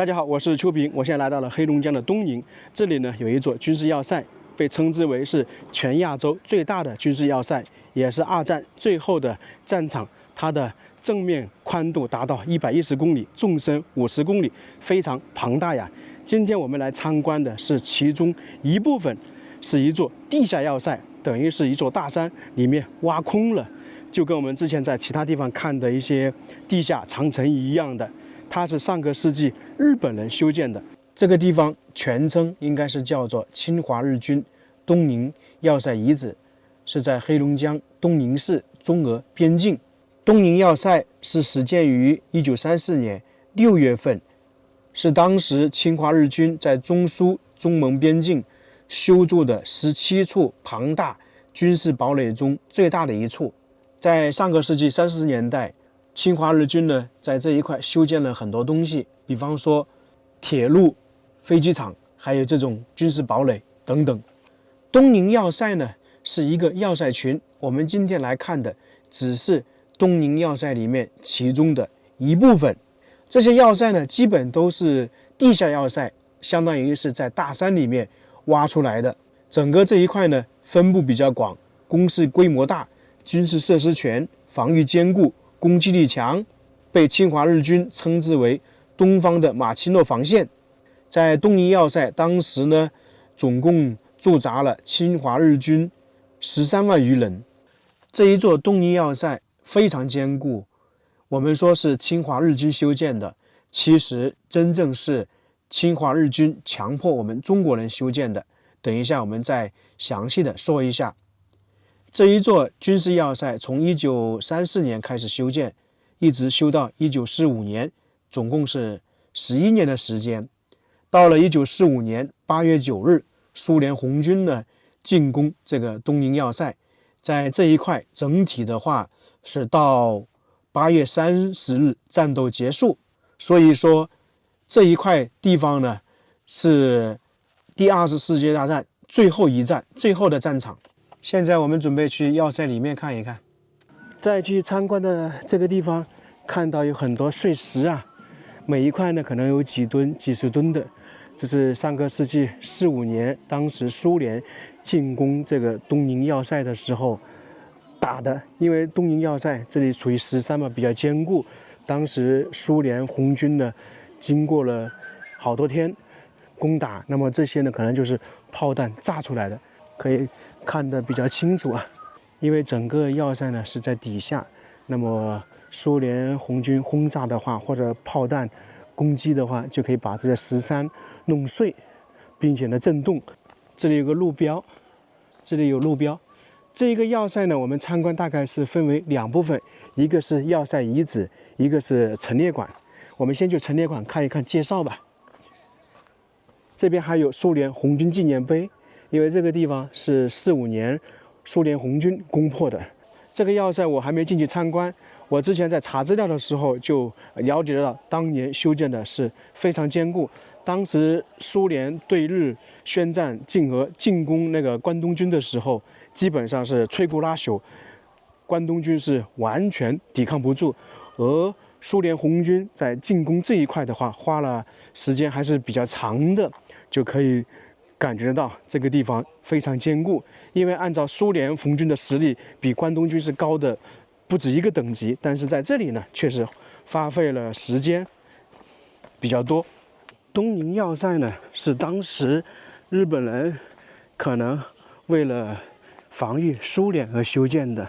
大家好，我是邱平，我现在来到了黑龙江的东宁，这里呢有一座军事要塞，被称之为是全亚洲最大的军事要塞，也是二战最后的战场。它的正面宽度达到110公里，纵深50公里，非常庞大呀。今天我们来参观的是其中一部分，是一座地下要塞，等于是一座大山里面挖空了，就跟我们之前在其他地方看的一些地下长城一样的。它是上个世纪日本人修建的。这个地方全称应该是叫做侵华日军东宁要塞遗址，是在黑龙江东宁市中俄边境。东宁要塞是始建于1934年6月份，是当时侵华日军在中苏中蒙边境修筑的17处庞大军事堡垒中最大的一处。在上个世纪30年代，侵华日军呢在这一块修建了很多东西，比方说铁路、飞机场，还有这种军事堡垒等等。东宁要塞呢是一个要塞群，我们今天来看的只是东宁要塞里面其中的一部分。这些要塞呢基本都是地下要塞，相当于是在大山里面挖出来的。整个这一块呢分布比较广，工事规模大，军事设施全，防御坚固，攻击力强，被侵华日军称之为东方的马奇诺防线。在东宁要塞当时呢总共驻扎了侵华日军13万余人。这一座东宁要塞非常坚固，我们说是侵华日军修建的，其实真正是侵华日军强迫我们中国人修建的。等一下我们再详细的说一下。这一座军事要塞从1934年开始修建，一直修到1945年，总共是11年的时间。到了1945年8月9日，苏联红军呢进攻这个东宁要塞，在这一块整体的话是到8月30日战斗结束。所以说这一块地方呢是第二次世界大战最后一战，最后的战场。现在我们准备去要塞里面看一看。再去参观的这个地方，看到有很多碎石啊，每一块呢可能有几吨、几十吨的。这是上个世纪45年，当时苏联进攻这个东宁要塞的时候打的。因为东宁要塞这里属于石山嘛，比较坚固。当时苏联红军呢，经过了好多天攻打，那么这些呢可能就是炮弹炸出来的。可以看得比较清楚啊，因为整个要塞呢是在底下，那么苏联红军轰炸的话，或者炮弹攻击的话，就可以把这些石山弄碎，并且呢震动。这里有个路标，这里有路标。这一个要塞呢，我们参观大概是分为2部分，一个是要塞遗址，一个是陈列馆。我们先去陈列馆看一看介绍吧。这边还有苏联红军纪念碑。因为这个地方是45年苏联红军攻破的。这个要塞我还没进去参观，我之前在查资料的时候就了解到，当年修建的是非常坚固。当时苏联对日宣战进俄进攻那个关东军的时候，基本上是摧枯拉朽，关东军是完全抵抗不住。而苏联红军在进攻这一块的话，花了时间还是比较长的，就可以感觉到这个地方非常坚固。因为按照苏联红军的实力比关东军是高的不止一个等级，但是在这里呢确实花费了时间比较多。东宁要塞呢是当时日本人可能为了防御苏联而修建的。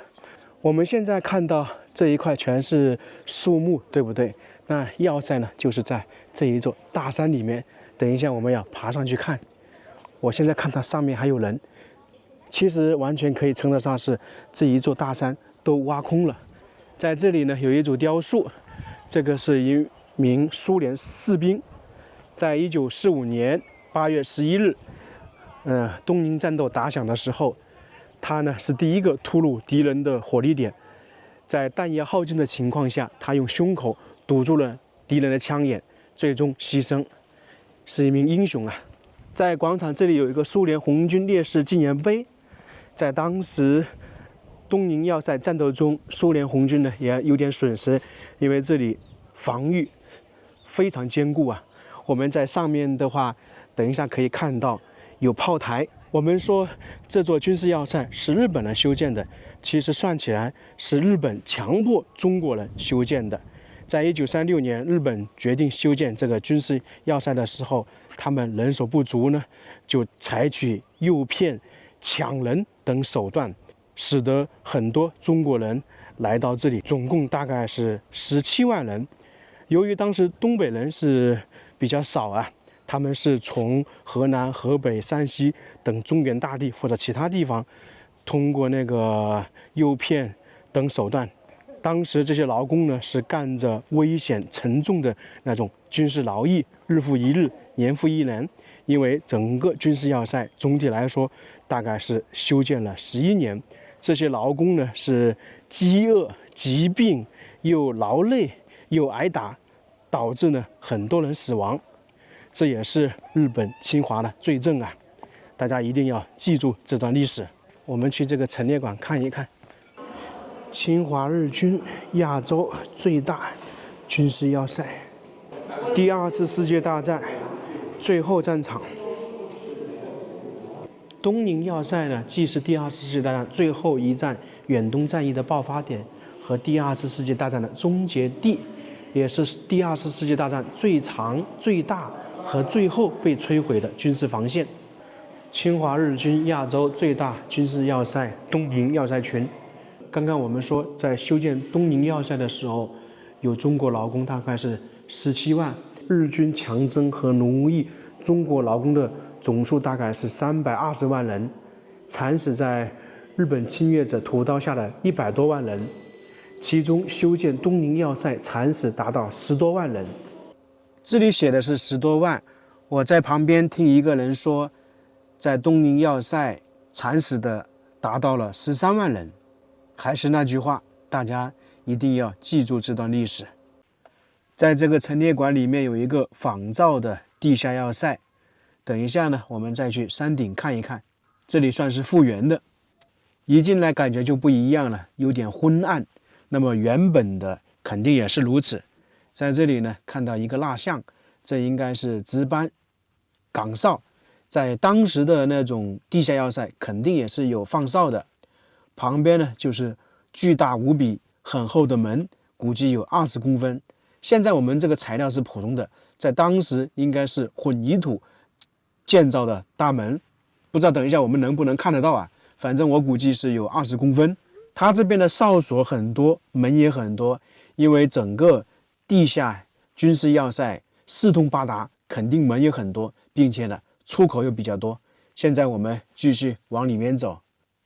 我们现在看到这一块全是树木，对不对？那要塞呢就是在这一座大山里面，等一下我们要爬上去看。我现在看到上面还有人，其实完全可以称得上是这一座大山都挖空了。在这里呢有一组雕塑，这个是一名苏联士兵，在1945年8月11日，东宁战斗打响的时候，他呢是第一个突入敌人的火力点，在弹药耗尽的情况下，他用胸口堵住了敌人的枪眼，最终牺牲，是一名英雄啊。在广场这里有一个苏联红军烈士纪念碑，在当时东宁要塞战斗中，苏联红军呢也有点损失，因为这里防御非常坚固啊。我们在上面的话，等一下可以看到有炮台。我们说这座军事要塞是日本人修建的，其实算起来是日本强迫中国人修建的。在1936年，日本决定修建这个军事要塞的时候，他们人手不足呢，就采取诱骗、抢人等手段，使得很多中国人来到这里，总共大概是17万人。由于当时东北人是比较少啊，他们是从河南、河北、山西等中原大地或者其他地方，通过那个诱骗等手段。当时这些劳工呢是干着危险沉重的那种军事劳役，日复一日，年复一年。因为整个军事要塞总体来说大概是修建了11年，这些劳工呢是饥饿、疾病，又劳累又挨打，导致呢很多人死亡。这也是日本侵华的罪证啊！大家一定要记住这段历史。我们去这个陈列馆看一看。侵华日军亚洲最大军事要塞，第2次世界大战最后战场。东宁要塞呢，既是第2次世界大战最后一战远东战役的爆发点和第2次世界大战的终结地，也是第2次世界大战最长、最大和最后被摧毁的军事防线。侵华日军亚洲最大军事要塞东宁要塞群。刚刚我们说，在修建东宁要塞的时候，有中国劳工大概是17万，日军强征和奴役中国劳工的总数大概是320万人，惨死在日本侵略者屠刀下的100多万人，其中修建东宁要塞惨死达到10多万人。这里写的是10多万，我在旁边听一个人说，在东宁要塞惨死的达到了13万人。还是那句话，大家一定要记住这段历史。在这个陈列馆里面有一个仿造的地下要塞，等一下呢，我们再去山顶看一看。这里算是复原的，一进来感觉就不一样了，有点昏暗。那么原本的肯定也是如此。在这里呢，看到一个蜡像，这应该是值班岗哨。在当时的那种地下要塞，肯定也是有放哨的。旁边呢就是巨大无比、很厚的门，估计有20公分。现在我们这个材料是普通的，在当时应该是混凝土建造的大门，不知道等一下我们能不能看得到啊？反正我估计是有20公分。它这边的哨所很多，门也很多，因为整个地下军事要塞四通八达，肯定门也很多，并且呢出口又比较多。现在我们继续往里面走。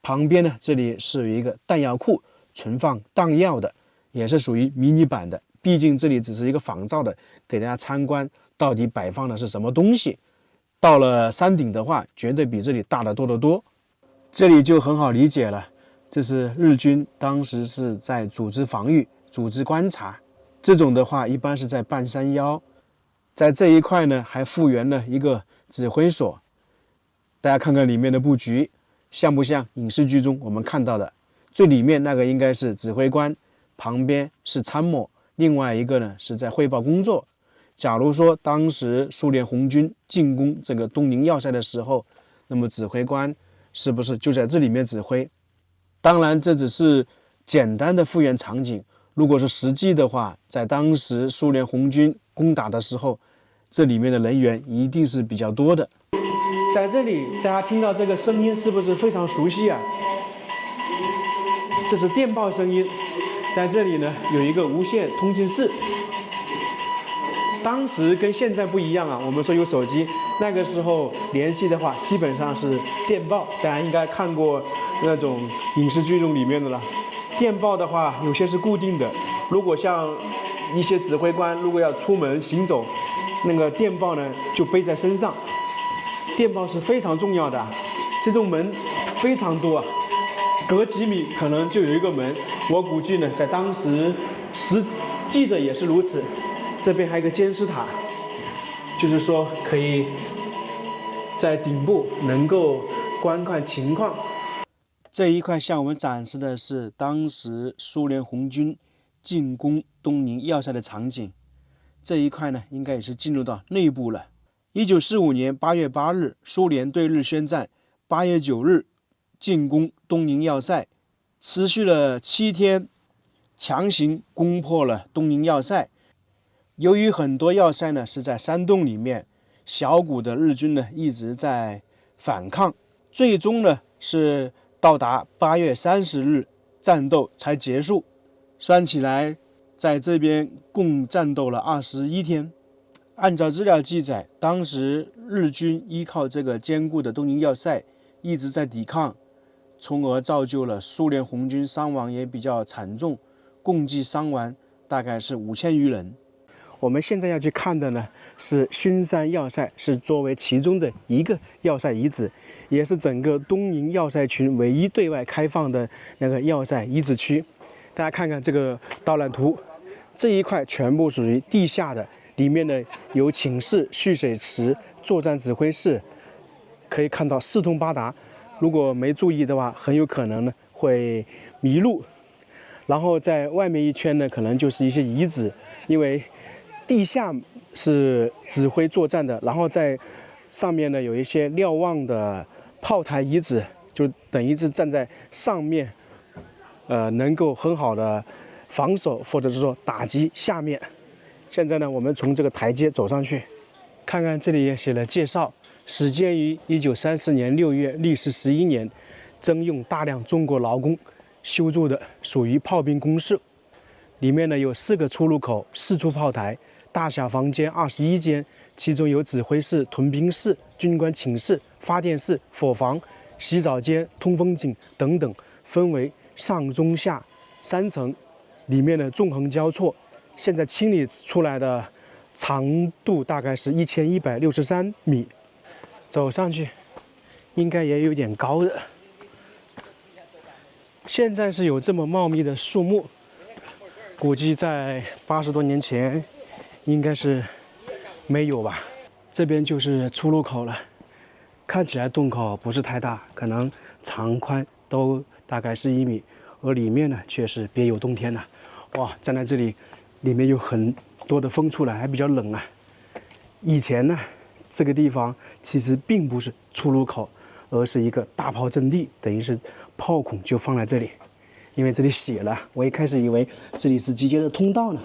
旁边呢，这里是有一个弹药库，存放弹药的，也是属于迷你版的。毕竟这里只是一个仿造的，给大家参观到底摆放的是什么东西。到了山顶的话，绝对比这里大得多得多。这里就很好理解了，这是日军当时是在组织防御、组织观察。这种的话，一般是在半山腰。在这一块呢，还复原了一个指挥所。大家看看里面的布局。像不像影视剧中我们看到的？最里面那个应该是指挥官，旁边是参谋，另外一个呢是在汇报工作。假如说当时苏联红军进攻这个东宁要塞的时候，那么指挥官是不是就在这里面指挥？当然，这只是简单的复原场景。如果是实际的话，在当时苏联红军攻打的时候，这里面的人员一定是比较多的。在这里，大家听到这个声音是不是非常熟悉啊？这是电报声音。在这里呢，有一个无线通信室。当时跟现在不一样啊，我们说有手机，那个时候联系的话，基本上是电报。大家应该看过那种影视剧中里面的了。电报的话，有些是固定的。如果像一些指挥官如果要出门行走，那个电报呢就背在身上。电报是非常重要的，这种门非常多啊，隔几米可能就有一个门。我估计呢，在当时实际的也是如此。这边还有一个监视塔，就是说可以在顶部能够观看情况。这一块向我们展示的是当时苏联红军进攻东宁要塞的场景。这一块呢，应该也是进入到内部了。1945年8月8日，苏联对日宣战，8月9日进攻东宁要塞，持续了7天，强行攻破了东宁要塞。由于很多要塞呢是在山洞里面，小股的日军呢一直在反抗，最终呢是到达8月30日，战斗才结束。算起来，在这边共战斗了21天。按照资料记载，当时日军依靠这个坚固的东宁要塞一直在抵抗，从而造就了苏联红军伤亡也比较惨重，共计伤亡大概是5000余人。我们现在要去看的呢是熏山要塞，是作为其中的一个要塞遗址，也是整个东宁要塞群唯一对外开放的那个要塞遗址区。大家看看这个导览图，这一块全部属于地下的，里面呢有寝室、蓄水池、作战指挥室，可以看到四通八达。如果没注意的话，很有可能呢会迷路。然后在外面一圈呢，可能就是一些遗址，因为地下是指挥作战的，然后在上面呢有一些瞭望的炮台遗址，就等于是站在上面，能够很好的防守或者是说打击下面。现在呢，我们从这个台阶走上去，看看这里也写了介绍，始建于1934年6月，历时11年，征用大量中国劳工修筑的，属于炮兵工事。里面呢有4个出入口，4处炮台。大小房间21间，其中有指挥室、屯兵室、军官寝室、发电室、伙房、洗澡间、通风井等等，分为上中下3层，里面呢纵横交错。现在清理出来的长度大概是1163米，走上去应该也有点高的。现在是有这么茂密的树木，估计在80多年前应该是没有吧。这边就是出入口了，看起来洞口不是太大，可能长宽都大概是1米，而里面呢却是别有洞天了。哇，站在这里，里面有很多的风出来，还比较冷啊。以前呢，这个地方其实并不是出入口，而是一个大炮阵地，等于是炮孔就放在这里。因为这里写了，我一开始以为这里是集结的通道呢，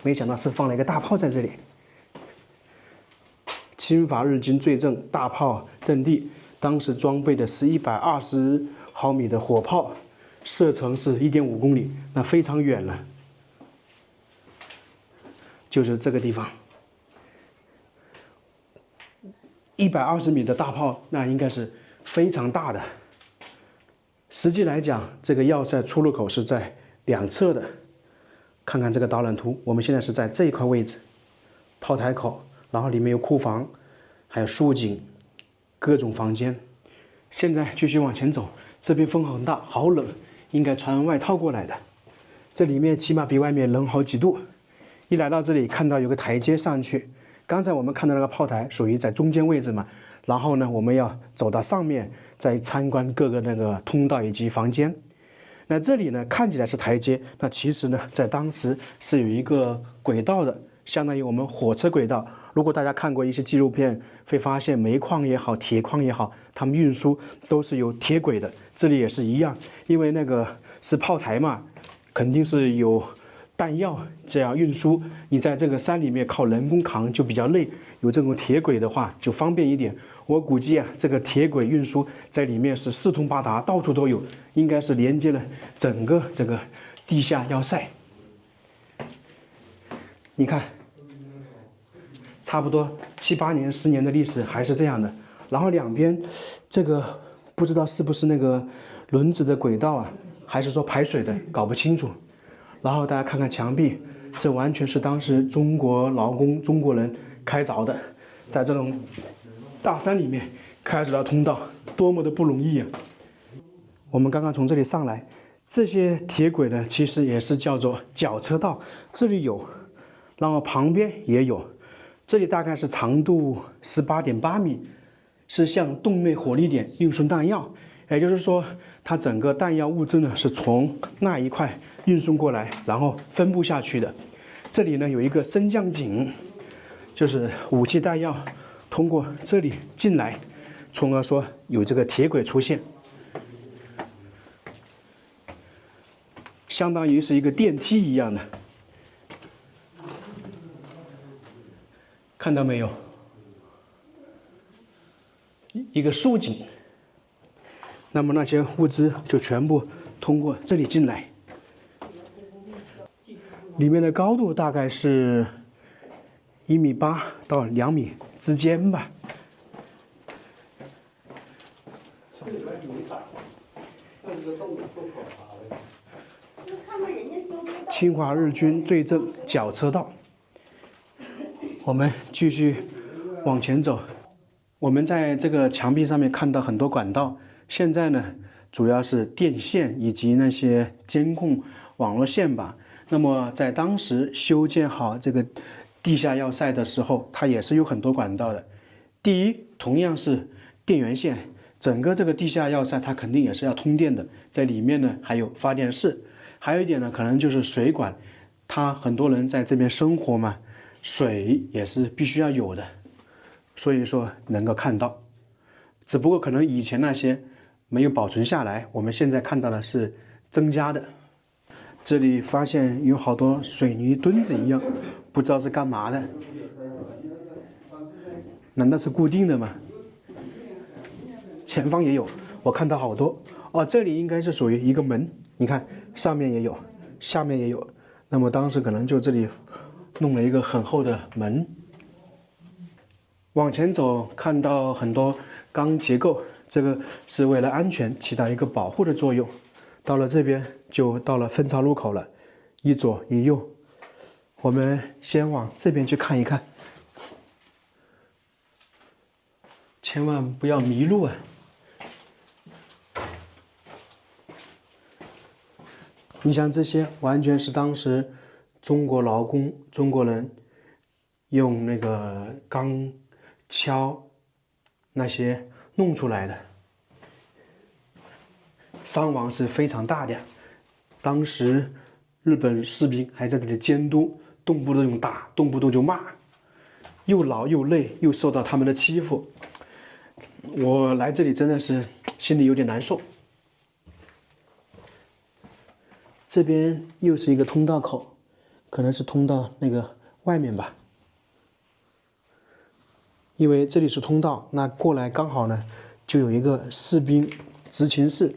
没想到是放了一个大炮在这里。侵伐日军罪证大炮阵地，当时装备的是120毫米的火炮，射程是1.5公里，那非常远了。就是这个地方，120米的大炮，那应该是非常大的。实际来讲，这个要塞出入口是在2侧的。看看这个导览图，我们现在是在这一块位置，炮台口，然后里面有库房，还有竖井，各种房间。现在继续往前走，这边风很大，好冷，应该穿外套过来的。这里面起码比外面冷好几度。一来到这里，看到有个台阶上去。刚才我们看到那个炮台属于在中间位置嘛，然后呢，我们要走到上面，再参观各个那个通道以及房间。那这里呢，看起来是台阶，那其实呢，在当时是有一个轨道的，相当于我们火车轨道。如果大家看过一些纪录片，会发现煤矿也好，铁矿也好，他们运输都是有铁轨的。这里也是一样，因为那个是炮台嘛，肯定是有弹药这样运输，你在这个山里面靠人工扛就比较累，有这种铁轨的话就方便一点。我估计啊，这个铁轨运输在里面是四通八达，到处都有，应该是连接了整个这个地下要塞。你看，差不多7、8年、10年的历史还是这样的。然后两边这个不知道是不是那个轮子的轨道啊，还是说排水的，搞不清楚。然后大家看看墙壁，这完全是当时中国劳工、中国人开凿的，在这种大山里面开这条通道，多么的不容易啊！我们刚刚从这里上来，这些铁轨呢，其实也是叫做绞车道，这里有，然后旁边也有，这里大概是长度18.8米，是向洞内火力点运送弹药。也就是说，它整个弹药物资呢是从那一块运送过来，然后分布下去的。这里呢有一个升降井，就是武器弹药通过这里进来，从而说有这个铁轨出现，相当于是一个电梯一样的。看到没有？一个竖井。那么那些物资就全部通过这里进来，里面的高度大概是1.8米到2米之间吧。侵华日军最正绞车道，我们继续往前走。我们在这个墙壁上面看到很多管道。现在呢，主要是电线以及那些监控网络线吧。那么在当时修建好这个地下要塞的时候，它也是有很多管道的。第一，同样是电源线，整个这个地下要塞它肯定也是要通电的，在里面呢还有发电室，还有一点呢，可能就是水管，它很多人在这边生活嘛，水也是必须要有的，所以说能够看到。只不过可能以前那些没有保存下来，我们现在看到的是增加的。这里发现有好多水泥墩子一样，不知道是干嘛的，难道是固定的吗？前方也有，我看到好多。哦，这里应该是属于一个门，你看上面也有，下面也有。那么当时可能就这里弄了一个很厚的门。往前走，看到很多钢结构，这个是为了安全起到一个保护的作用。到了这边就到了分岔路口了，一左一右。我们先往这边去看一看，千万不要迷路啊！你像这些，完全是当时中国劳工、中国人用那个钢锹那些弄出来的，伤亡是非常大的。当时日本士兵还在这里监督，动不动用打，动不动就骂，又劳又累，又受到他们的欺负。我来这里真的是心里有点难受。这边又是一个通道口，可能是通到那个外面吧。因为这里是通道，那过来刚好呢，就有一个士兵执勤室，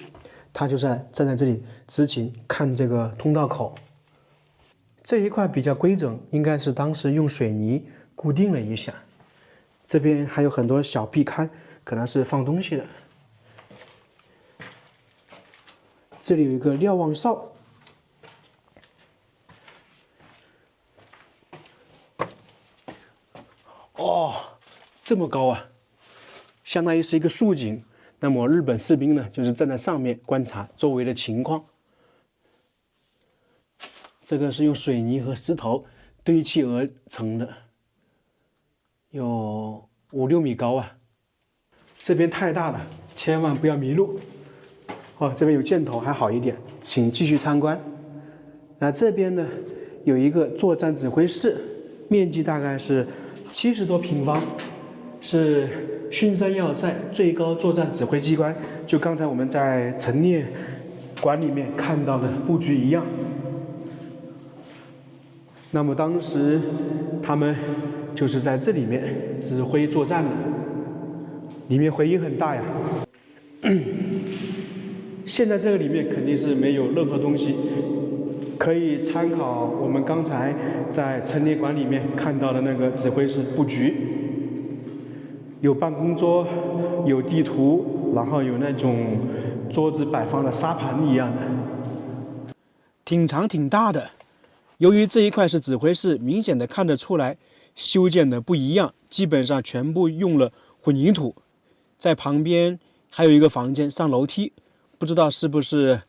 他就站在这里执勤，看这个通道口。这一块比较规整，应该是当时用水泥固定了一下。这边还有很多小壁龛，可能是放东西的。这里有一个瞭望哨。哦，这么高啊，相当于是一个竖井。那么日本士兵呢，就是站在上面观察周围的情况。这个是用水泥和石头堆砌而成的，有5-6米高啊。这边太大了，千万不要迷路。哦，这边有箭头还好一点，请继续参观。那这边呢，有一个作战指挥室，面积大概是70多平方，是巽山要塞最高作战指挥机关，就刚才我们在陈列馆里面看到的布局一样。那么当时他们就是在这里面指挥作战的，里面回音很大呀。现在这个里面肯定是没有任何东西，可以参考我们刚才在陈列馆里面看到的那个指挥室布局，有办公桌，有地图，然后有那种桌子摆放的沙盘一样的，挺长挺大的。由于这一块是指挥室，明显的看得出来修建的不一样，基本上全部用了混凝土。在旁边还有一个房间，上楼梯，不知道是不是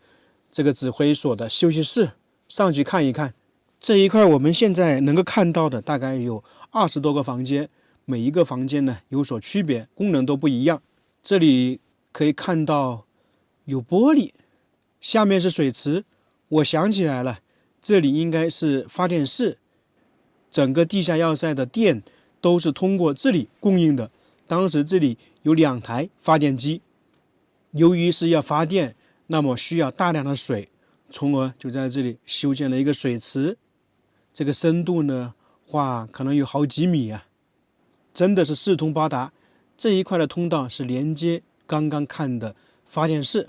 这个指挥所的休息室，上去看一看。这一块我们现在能够看到的大概有20多个房间，每一个房间呢有所区别，功能都不一样。这里可以看到有玻璃，下面是水池。我想起来了，这里应该是发电室，整个地下要塞的电都是通过这里供应的。当时这里有2台发电机，由于是要发电，那么需要大量的水，从而就在这里修建了一个水池。这个深度呢，可能有好几米啊，真的是四通八达。这一块的通道是连接刚刚看的发电室，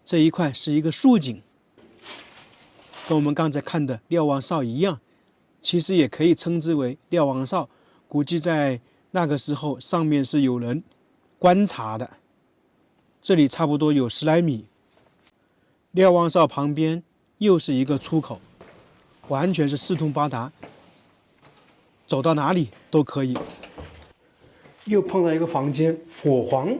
这一块是一个竖井，跟我们刚才看的瞭望哨一样，其实也可以称之为瞭望哨。估计在那个时候上面是有人观察的。这里差不多有10来米，瞭望哨旁边又是一个出口，完全是四通八达，走到哪里都可以。又碰到一个房间，火房，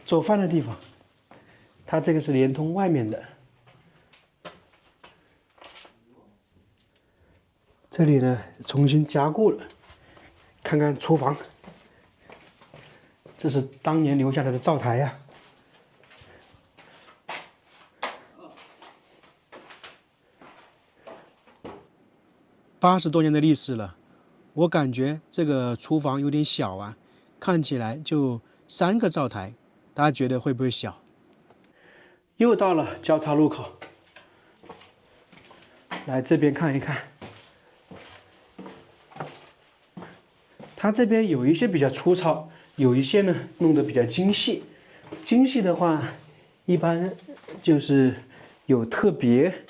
做饭的地方。它这个是连通外面的。这里呢重新加固了，看看厨房，这是当年留下来的灶台呀。80多年的历史了，我感觉这个厨房有点小啊，看起来就3个灶台，大家觉得会不会小？又到了交叉路口，来这边看一看。它这边有一些比较粗糙，有一些呢弄得比较精细。精细的话，一般就是有特别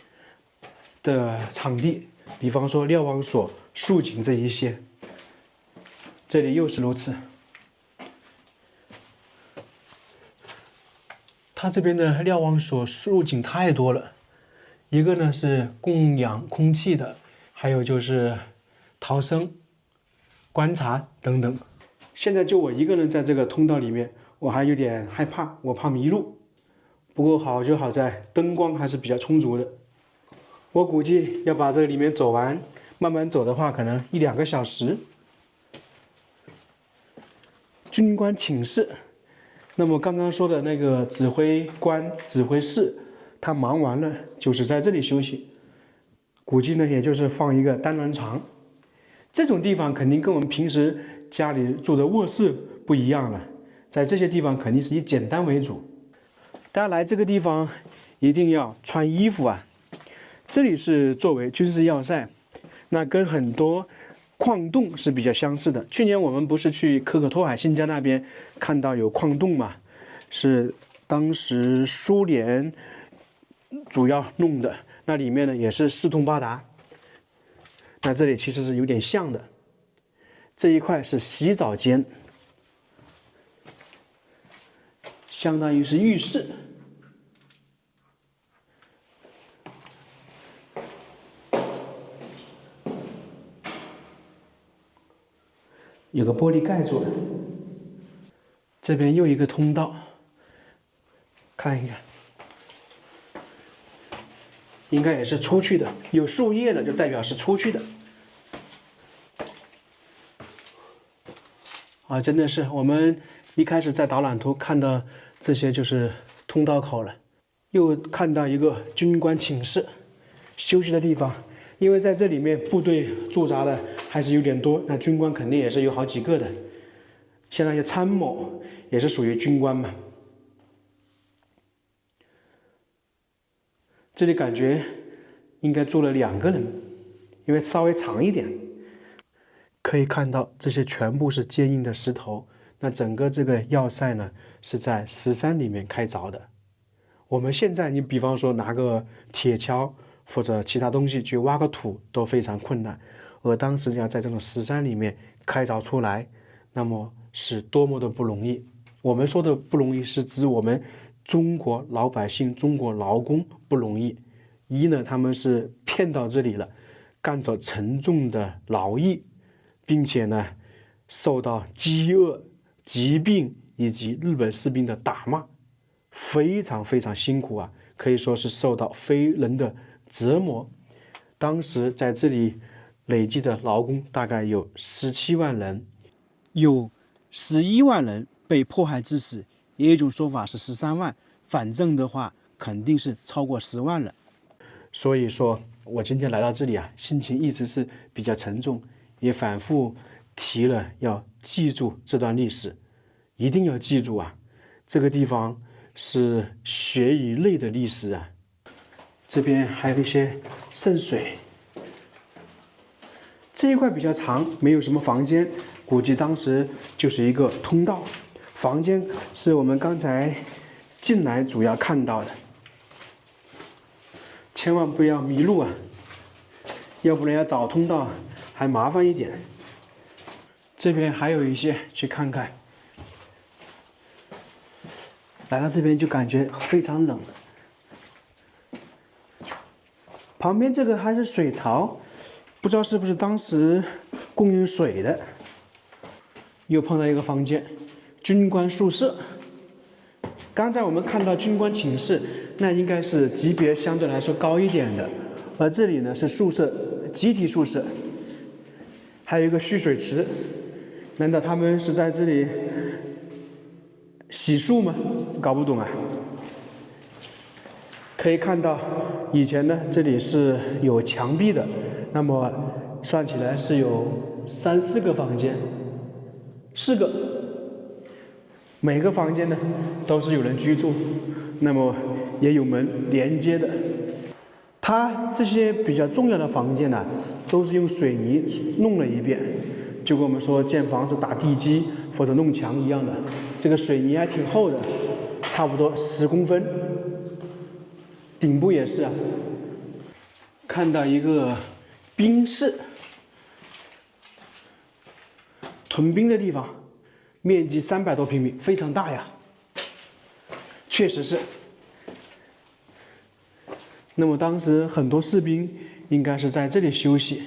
的场地，比方说瞭望所、竖井这一些。这里又是如此。它这边的瞭望所、竖井太多了，一个呢是供氧空气的，还有就是逃生、观察等等。现在就我一个人在这个通道里面，我还有点害怕，我怕迷路。不过好就好在灯光还是比较充足的。我估计要把这个里面走完，慢慢走的话，可能1、2个小时。军官寝室，那么刚刚说的那个指挥官指挥室，他忙完了就是在这里休息。估计呢，也就是放一个单人床。这种地方肯定跟我们平时家里住的卧室不一样了，在这些地方肯定是以简单为主。大家来这个地方一定要穿衣服啊！这里是作为军事要塞，那跟很多矿洞是比较相似的。去年我们不是去可可托海新疆那边看到有矿洞嘛，是当时苏联主要弄的，那里面呢也是四通八达。那这里其实是有点像的，这一块是洗澡间，相当于是浴室。有个玻璃盖住了，这边又一个通道，看一看，应该也是出去的，有树叶的就代表是出去的。啊，真的是我们一开始在导览图看到这些就是通道口了，又看到一个军官寝室休息的地方。因为在这里面部队驻扎的还是有点多，那军官肯定也是有好几个的，像那些参谋也是属于军官嘛。这里感觉应该住了2个人，因为稍微长一点。可以看到这些全部是坚硬的石头，那整个这个要塞呢是在石山里面开凿的。我们现在你比方说拿个铁锹或者其他东西去挖个土都非常困难，而当时要在这种石山里面开凿出来，那么是多么的不容易。我们说的不容易是指我们中国老百姓、中国劳工不容易。一呢，他们是骗到这里了，干着沉重的劳役，并且呢受到饥饿、疾病以及日本士兵的打骂，非常非常辛苦啊，可以说是受到非人的折磨。当时在这里累计的劳工大概有17万人，有11万人被迫害致死，也有一种说法是13万，反正的话肯定是超过10万了。所以说我今天来到这里啊，心情一直是比较沉重，也反复提了要记住这段历史，一定要记住啊，这个地方是血与泪的历史啊。这边还有一些渗水，这一块比较长，没有什么房间，估计当时就是一个通道。房间是我们刚才进来主要看到的，千万不要迷路啊，要不然要找通道还麻烦一点。这边还有一些，去看看。来到这边就感觉非常冷。旁边这个还是水槽，不知道是不是当时供应水的。又碰到一个房间，军官宿舍。刚才我们看到军官寝室，那应该是级别相对来说高一点的，而这里呢是宿舍，集体宿舍，还有一个蓄水池。难道他们是在这里洗漱吗？搞不懂啊。可以看到，以前呢这里是有墙壁的，那么算起来是有3、4个房间，4个，每个房间呢都是有人居住，那么也有门连接的。它这些比较重要的房间呢，都是用水泥弄了一遍，就跟我们说建房子打地基或者弄墙一样的。这个水泥还挺厚的，差不多10公分。顶部也是啊，看到一个兵室，屯兵的地方，面积300多平米，非常大呀，确实是。那么当时很多士兵应该是在这里休息，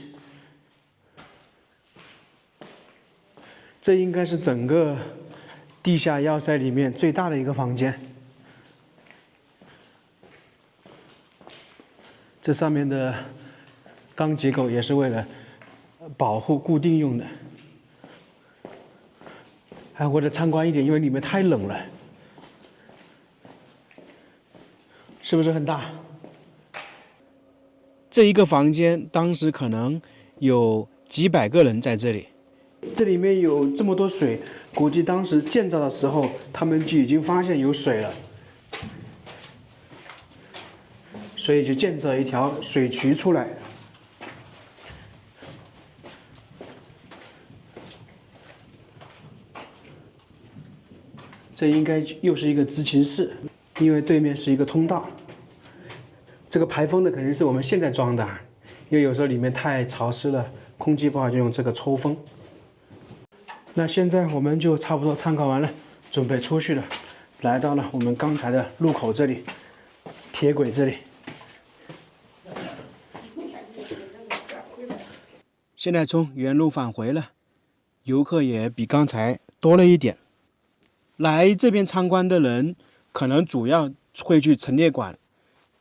这应该是整个地下要塞里面最大的一个房间。这上面的钢结构也是为了保护固定用的。还或者参观一点，因为里面太冷了，是不是很大？这一个房间当时可能有几百个人在这里，这里面有这么多水，估计当时建造的时候他们就已经发现有水了。所以就建造一条水渠出来。这应该又是一个执勤室，因为对面是一个通道。这个排风的肯定是我们现在装的，因为有时候里面太潮湿了，空气不好就用这个抽风。那现在我们就差不多参观完了，准备出去了。来到了我们刚才的入口这里，铁轨这里。现在从原路返回了，游客也比刚才多了一点。来这边参观的人可能主要会去陈列馆，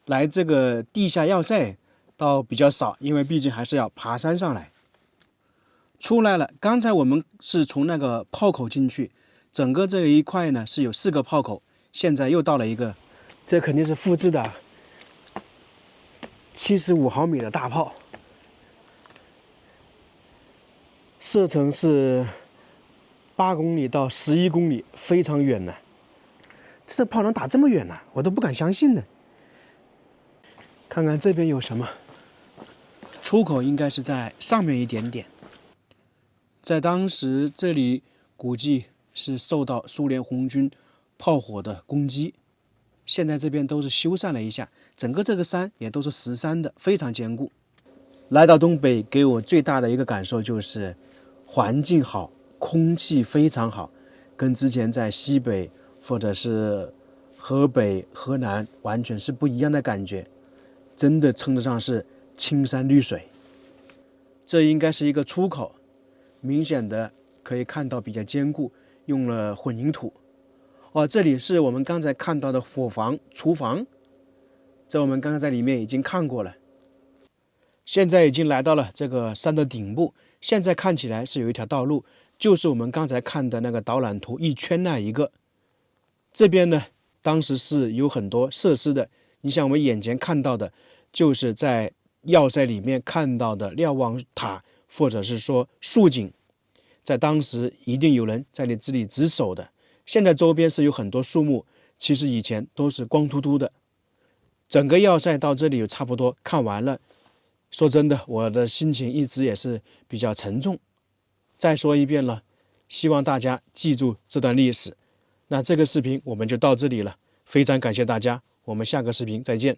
来这个地下要塞倒比较少，因为毕竟还是要爬山上来。出来了，刚才我们是从那个炮口进去，整个这一块呢是有4个炮口，现在又到了一个，这肯定是复制的75毫米的大炮。射程是8公里到11公里，非常远呢。这炮能打这么远呢，我都不敢相信呢。看看这边有什么，出口应该是在上面一点点。在当时这里估计是受到苏联红军炮火的攻击，现在这边都是修缮了一下，整个这个山也都是石山的，非常坚固。来到东北给我最大的一个感受就是环境好，空气非常好，跟之前在西北或者是河北、河南完全是不一样的感觉，真的称得上是青山绿水。这应该是一个出口，明显的可以看到比较坚固，用了混凝土。这里是我们刚才看到的伙房、厨房，这我们刚才在里面已经看过了。现在已经来到了这个山的顶部，现在看起来是有一条道路，就是我们刚才看的那个导览图一圈那一个。这边呢，当时是有很多设施的，你像我们眼前看到的，就是在要塞里面看到的瞭望塔，或者是说竖井，在当时一定有人在这里值守的。现在周边是有很多树木，其实以前都是光秃秃的。整个要塞到这里差不多看完了，说真的，我的心情一直也是比较沉重。再说一遍了，希望大家记住这段历史。那这个视频我们就到这里了，非常感谢大家，我们下个视频再见。